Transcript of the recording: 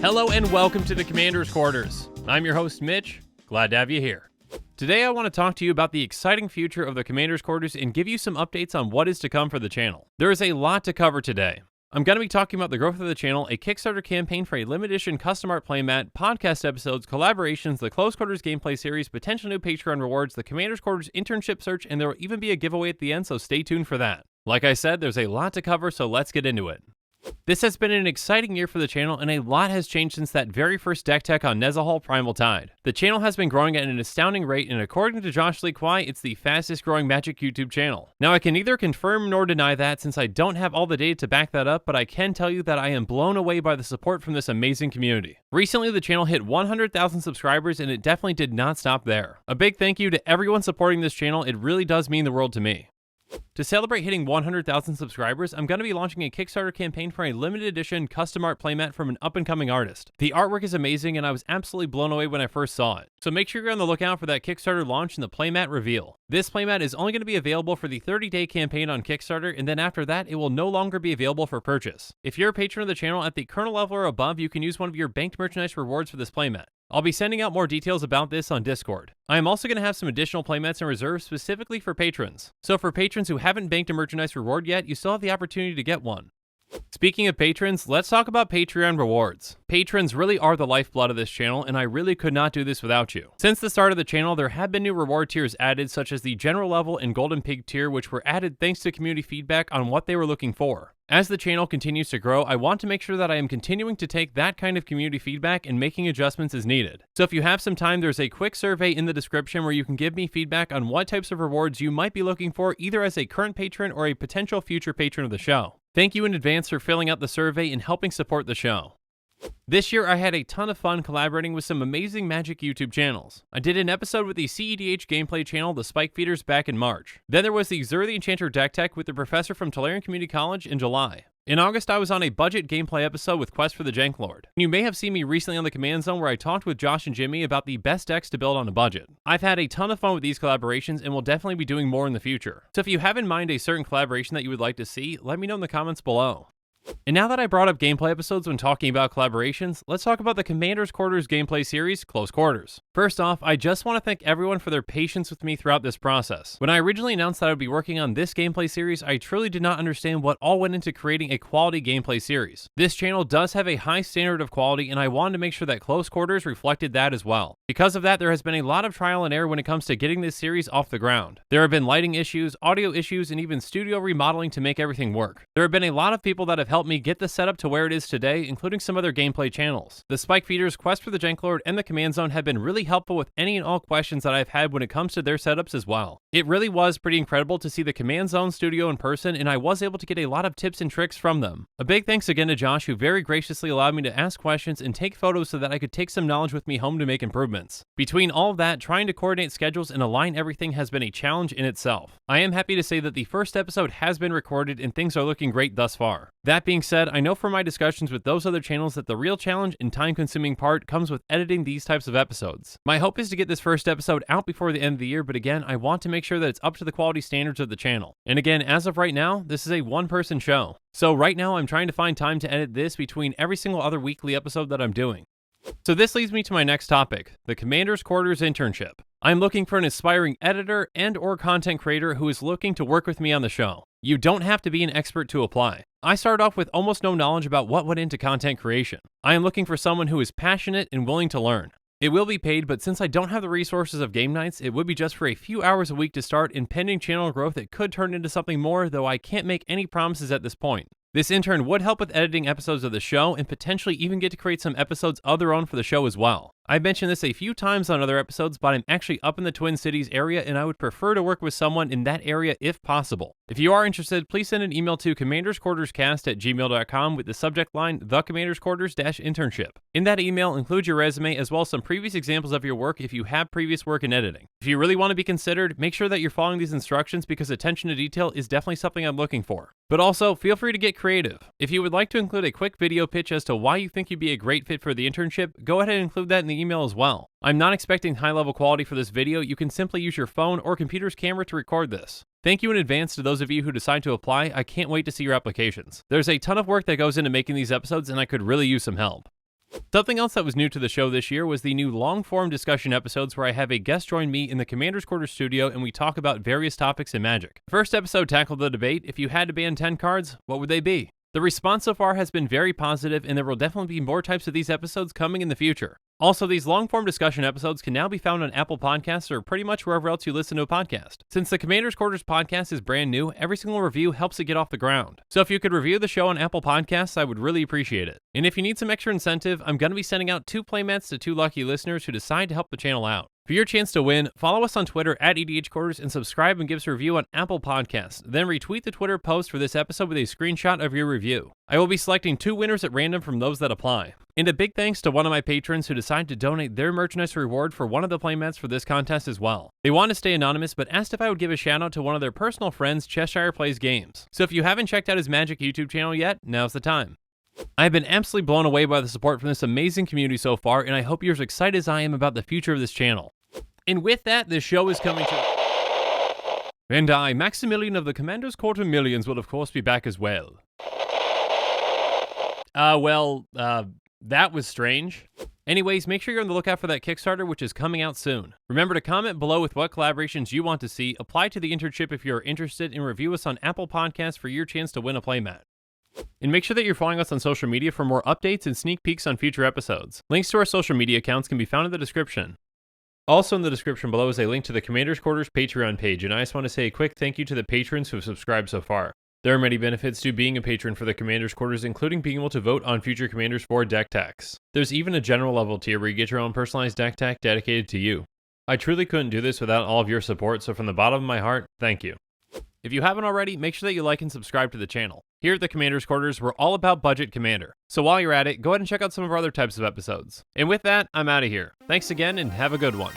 Hello and welcome to the Commander's Quarters. I'm your host, Mitch. Glad to have you here. Today I want to talk to you about the exciting future of the Commander's Quarters and give you some updates on what is to come for the channel. There is a lot to cover today. I'm going to be talking about the growth of the channel, a Kickstarter campaign for a limited edition custom art playmat, podcast episodes, collaborations, the Close Quarters gameplay series, potential new Patreon rewards, the Commander's Quarters internship search, and there will even be a giveaway at the end, so stay tuned for that. Like I said, there's a lot to cover, so let's get into it. This has been an exciting year for the channel, and a lot has changed since that very first deck tech on Nezahal Primal Tide. The channel has been growing at an astounding rate, and according to Lee Kwai, it's the fastest growing Magic YouTube channel. Now, I can neither confirm nor deny that since I don't have all the data to back that up, but I can tell you that I am blown away by the support from this amazing community. Recently, the channel hit 100,000 subscribers, and it definitely did not stop there. A big thank you to everyone supporting this channel. It really does mean the world to me. To celebrate hitting 100,000 subscribers, I'm going to be launching a Kickstarter campaign for a limited edition custom art playmat from an up-and-coming artist. The artwork is amazing, and I was absolutely blown away when I first saw it. So make sure you're on the lookout for that Kickstarter launch and the playmat reveal. This playmat is only going to be available for the 30-day campaign on Kickstarter, and then after that, it will no longer be available for purchase. If you're a patron of the channel at the Colonel level or above, you can use one of your banked merchandise rewards for this playmat. I'll be sending out more details about this on Discord. I am also going to have some additional playmats in reserve specifically for patrons. So for patrons who haven't banked a merchandise reward yet, you still have the opportunity to get one. Speaking of patrons, let's talk about Patreon rewards. Patrons really are the lifeblood of this channel, and I really could not do this without you. Since the start of the channel, there have been new reward tiers added, such as the General Level and Golden Pig tier, which were added thanks to community feedback on what they were looking for. As the channel continues to grow, I want to make sure that I am continuing to take that kind of community feedback and making adjustments as needed. So if you have some time, there's a quick survey in the description where you can give me feedback on what types of rewards you might be looking for, either as a current patron or a potential future patron of the show. Thank you in advance for filling out the survey and helping support the show. This year, I had a ton of fun collaborating with some amazing Magic YouTube channels. I did an episode with the EDH gameplay channel, The Spike Feeders, back in March. Then there was the Zur the Enchanter deck tech with the professor from Tolarian Community College in July. In August, I was on a budget gameplay episode with Quest for the Jank Lord. You may have seen me recently on the Command Zone where I talked with Josh and Jimmy about the best decks to build on a budget. I've had a ton of fun with these collaborations and will definitely be doing more in the future. So if you have in mind a certain collaboration that you would like to see, let me know in the comments below. And now that I brought up gameplay episodes when talking about collaborations, let's talk about the Commander's Quarters gameplay series, Close Quarters. First off, I just want to thank everyone for their patience with me throughout this process. When I originally announced that I would be working on this gameplay series, I truly did not understand what all went into creating a quality gameplay series. This channel does have a high standard of quality, and I wanted to make sure that Close Quarters reflected that as well. Because of that, there has been a lot of trial and error when it comes to getting this series off the ground. There have been lighting issues, audio issues, and even studio remodeling to make everything work. There have been a lot of people that have helped me get the setup to where it is today, including some other gameplay channels. The Spike Feeders, Quest for the Jank Lord, and the Command Zone have been really helpful with any and all questions that I've had when it comes to their setups as well. It really was pretty incredible to see the Command Zone studio in person, and I was able to get a lot of tips and tricks from them. A big thanks again to Josh, who very graciously allowed me to ask questions and take photos so that I could take some knowledge with me home to make improvements. Between all of that, trying to coordinate schedules and align everything has been a challenge in itself. I am happy to say that the first episode has been recorded and things are looking great thus far. That being said, I know from my discussions with those other channels that the real challenge and time-consuming part comes with editing these types of episodes. My hope is to get this first episode out before the end of the year, but again, I want to make sure that it's up to the quality standards of the channel. And again, as of right now, this is a one-person show. So right now, I'm trying to find time to edit this between every single other weekly episode that I'm doing. So this leads me to my next topic, the Commander's Quarters internship. I'm looking for an aspiring editor and/or content creator who is looking to work with me on the show. You don't have to be an expert to apply. I started off with almost no knowledge about what went into content creation. I am looking for someone who is passionate and willing to learn. It will be paid, but since I don't have the resources of game nights, it would be just for a few hours a week to start, and pending channel growth, it could turn into something more, though I can't make any promises at this point. This intern would help with editing episodes of the show and potentially even get to create some episodes of their own for the show as well. I've mentioned this a few times on other episodes, but I'm actually up in the Twin Cities area and I would prefer to work with someone in that area if possible. If you are interested, please send an email to commandersquarterscast@gmail.com with the subject line, The Commander's Quarters-internship. In that email, include your resume as well as some previous examples of your work if you have previous work in editing. If you really want to be considered, make sure that you're following these instructions because attention to detail is definitely something I'm looking for. But also, feel free to get creative. If you would like to include a quick video pitch as to why you think you'd be a great fit for the internship, go ahead and include that in the email as well. I'm not expecting high-level quality for this video. You can simply use your phone or computer's camera to record this. Thank you in advance to those of you who decide to apply. I can't wait to see your applications. There's a ton of work that goes into making these episodes and I could really use some help. Something else that was new to the show this year was the new long-form discussion episodes where I have a guest join me in the Commander's Quarters studio and we talk about various topics in Magic. The first episode tackled the debate, if you had to ban 10 cards, what would they be? The response so far has been very positive, and there will definitely be more types of these episodes coming in the future. Also, these long-form discussion episodes can now be found on Apple Podcasts or pretty much wherever else you listen to a podcast. Since the Commander's Quarters podcast is brand new, every single review helps it get off the ground. So if you could review the show on Apple Podcasts, I would really appreciate it. And if you need some extra incentive, I'm going to be sending out 2 playmats to 2 lucky listeners who decide to help the channel out. For your chance to win, follow us on Twitter at EDH Quarters and subscribe and give us a review on Apple Podcasts. Then retweet the Twitter post for this episode with a screenshot of your review. I will be selecting 2 winners at random from those that apply. And a big thanks to one of my patrons who decided to donate their merchandise reward for one of the playmats for this contest as well. They want to stay anonymous, but asked if I would give a shout out to one of their personal friends, Cheshire Plays Games. So if you haven't checked out his Magic YouTube channel yet, now's the time. I've been absolutely blown away by the support from this amazing community so far, and I hope you're as excited as I am about the future of this channel. And with that, this show is coming to... And I, Maximilian of the Commander's Quarter Millions, will of course be back as well. That was strange. Anyways, make sure you're on the lookout for that Kickstarter, which is coming out soon. Remember to comment below with what collaborations you want to see, apply to the internship if you're interested, and review us on Apple Podcasts for your chance to win a playmat. And make sure that you're following us on social media for more updates and sneak peeks on future episodes. Links to our social media accounts can be found in the description. Also in the description below is a link to the Commander's Quarters Patreon page, and I just want to say a quick thank you to the patrons who have subscribed so far. There are many benefits to being a patron for the Commander's Quarters, including being able to vote on future Commanders for deck techs. There's even a general level tier where you get your own personalized deck tech dedicated to you. I truly couldn't do this without all of your support, so from the bottom of my heart, thank you. If you haven't already, make sure that you like and subscribe to the channel. Here at the Commander's Quarters, we're all about budget Commander. So while you're at it, go ahead and check out some of our other types of episodes. And with that, I'm out of here. Thanks again, and have a good one.